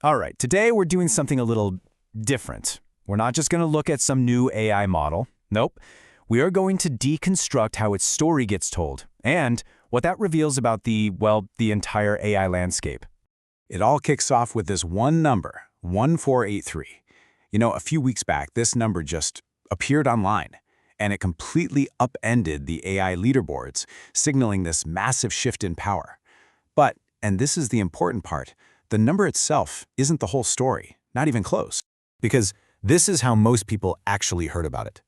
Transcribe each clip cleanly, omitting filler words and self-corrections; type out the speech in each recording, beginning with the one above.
All right, today we're doing something a little different. We're not just going to look at some new AI model. Nope. We are going to deconstruct how its story gets told and what that reveals about the entire AI landscape. It all kicks off with this one number, 1483. You know, a few weeks back, this number just appeared online, and it completely upended the AI leaderboards, signaling this massive shift in power. But, and this is the important part, the number itself isn't the whole story, not even close. Because this is how most people actually heard about it.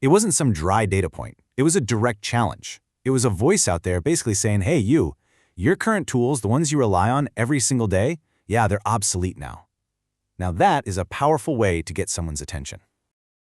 It wasn't some dry data point. It was a direct challenge. It was a voice out there basically saying, hey, your current tools, the ones you rely on every single day, yeah, they're obsolete now. Now that is a powerful way to get someone's attention.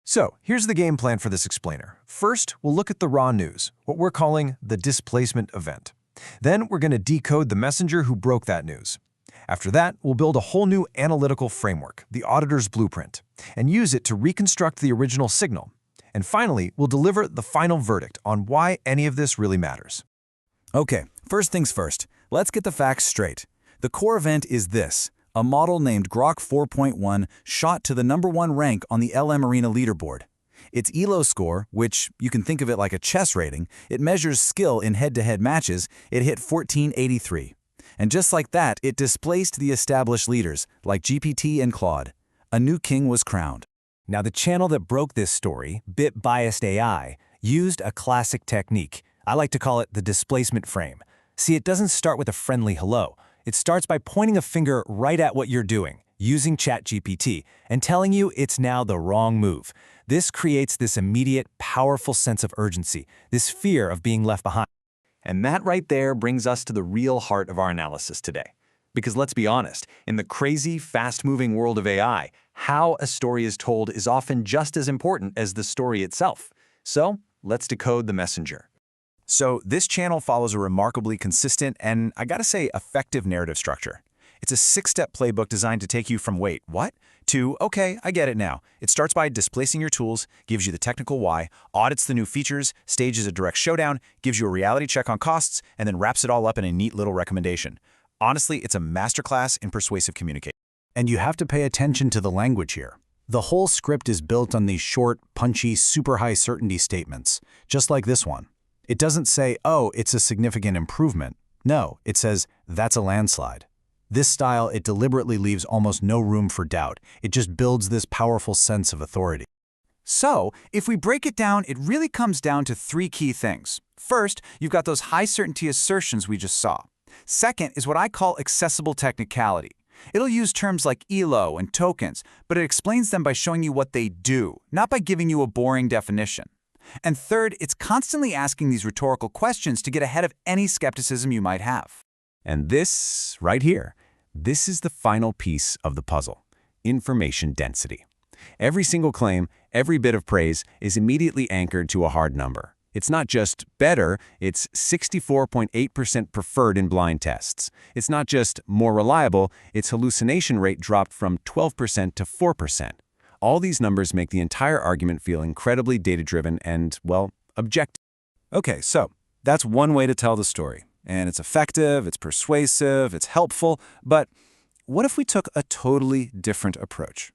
So here's the game plan for this explainer. First, we'll look at the raw news, what we're calling the displacement event. Then we're going to decode the messenger who broke that news. After that, we'll build a whole new analytical framework, the auditor's blueprint, and use it to reconstruct the original signal. And finally, we'll deliver the final verdict on why any of this really matters. Okay, first things first, let's get the facts straight. The core event is this: a model named GROK 4.1 shot to the #1 rank on the LM Arena leaderboard. Its ELO score, which you can think of it like a chess rating, it measures skill in head-to-head matches, it hit 1483. And just like that, it displaced the established leaders, like GPT and Claude. A new king was crowned. Now, the channel that broke this story, Bit Biased AI, used a classic technique. I like to call it the displacement frame. See, it doesn't start with a friendly hello. It starts by pointing a finger right at what you're doing, using ChatGPT, and telling you it's now the wrong move. This creates this immediate, powerful sense of urgency, this fear of being left behind. And that right there brings us to the real heart of our analysis today. Because let's be honest, in the crazy, fast-moving world of AI, how a story is told is often just as important as the story itself. So let's decode the messenger. So this channel follows a remarkably consistent and, I gotta say, effective narrative structure. It's a 6-step playbook designed to take you from wait, what? To, okay, I get it now. It starts by displacing your tools, gives you the technical why, audits the new features, stages a direct showdown, gives you a reality check on costs, and then wraps it all up in a neat little recommendation. Honestly, it's a masterclass in persuasive communication. And you have to pay attention to the language here. The whole script is built on these short, punchy, super high certainty statements, just like this one. It doesn't say, oh, it's a significant improvement. No, it says, that's a landslide. This style, it deliberately leaves almost no room for doubt. It just builds this powerful sense of authority. So, if we break it down, it really comes down to 3 key things. First, you've got those high certainty assertions we just saw. Second is what I call accessible technicality. It'll use terms like ELO and tokens, but it explains them by showing you what they do, not by giving you a boring definition. And third, it's constantly asking these rhetorical questions to get ahead of any skepticism you might have. And this, right here, this is the final piece of the puzzle: information density. Every single claim, every bit of praise is immediately anchored to a hard number. It's not just better, it's 64.8% preferred in blind tests. It's not just more reliable, its hallucination rate dropped from 12% to 4%. All these numbers make the entire argument feel incredibly data-driven and, well, objective. Okay, so that's one way to tell the story. And it's effective, it's persuasive, it's helpful, but what if we took a totally different approach?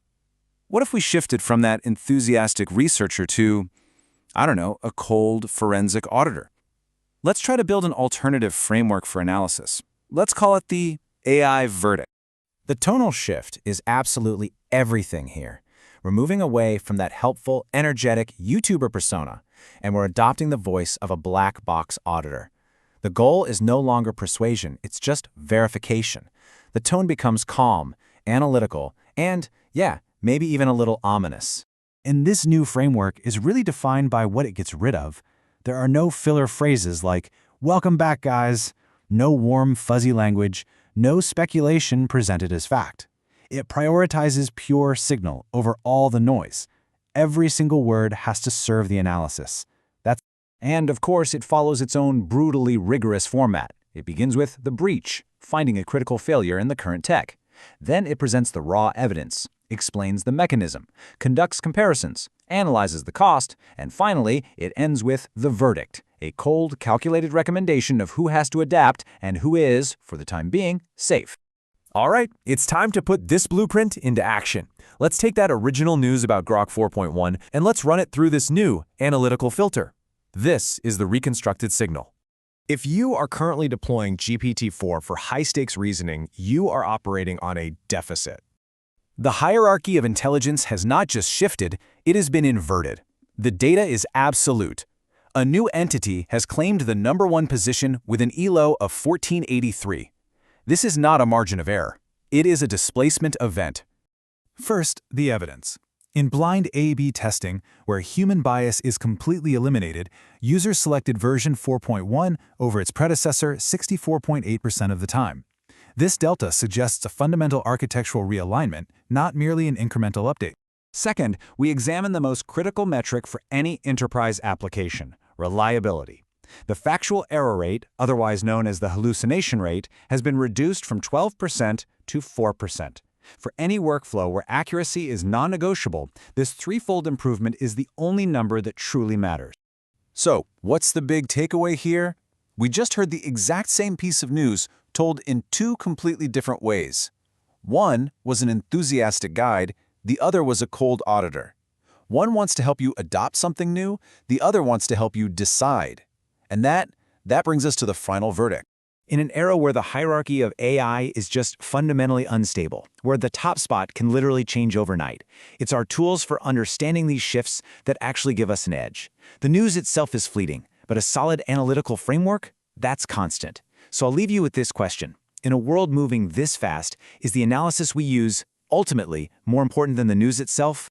What if we shifted from that enthusiastic researcher to, I don't know, a cold forensic auditor? Let's try to build an alternative framework for analysis. Let's call it the AI verdict. The tonal shift is absolutely everything here. We're moving away from that helpful, energetic YouTuber persona, and we're adopting the voice of a black box auditor. The goal is no longer persuasion, it's just verification. The tone becomes calm, analytical, and, yeah, maybe even a little ominous. And this new framework is really defined by what it gets rid of. There are no filler phrases like, welcome back, guys, no warm, fuzzy language, no speculation presented as fact. It prioritizes pure signal over all the noise. Every single word has to serve the analysis. And of course, it follows its own brutally rigorous format. It begins with the breach, finding a critical failure in the current tech. Then it presents the raw evidence, explains the mechanism, conducts comparisons, analyzes the cost, and finally, it ends with the verdict, a cold, calculated recommendation of who has to adapt and who is, for the time being, safe. All right, it's time to put this blueprint into action. Let's take that original news about GROK 4.1 and let's run it through this new analytical filter. This is the reconstructed signal. If you are currently deploying GPT-4 for high-stakes reasoning, you are operating on a deficit. The hierarchy of intelligence has not just shifted, it has been inverted. The data is absolute. A new entity has claimed the #1 position with an ELO of 1483. This is not a margin of error. It is a displacement event. First, the evidence. In blind A/B testing, where human bias is completely eliminated, users selected version 4.1 over its predecessor 64.8% of the time. This delta suggests a fundamental architectural realignment, not merely an incremental update. Second, we examine the most critical metric for any enterprise application: reliability. The factual error rate, otherwise known as the hallucination rate, has been reduced from 12% to 4%. For any workflow where accuracy is non-negotiable, this threefold improvement is the only number that truly matters. So, what's the big takeaway here? We just heard the exact same piece of news told in two completely different ways. One was an enthusiastic guide, the other was a cold auditor. One wants to help you adopt something new, the other wants to help you decide. And that brings us to the final verdict. In an era where the hierarchy of AI is just fundamentally unstable, where the top spot can literally change overnight, it's our tools for understanding these shifts that actually give us an edge. The news itself is fleeting, but a solid analytical framework, that's constant. So I'll leave you with this question. In a world moving this fast, is the analysis we use ultimately more important than the news itself?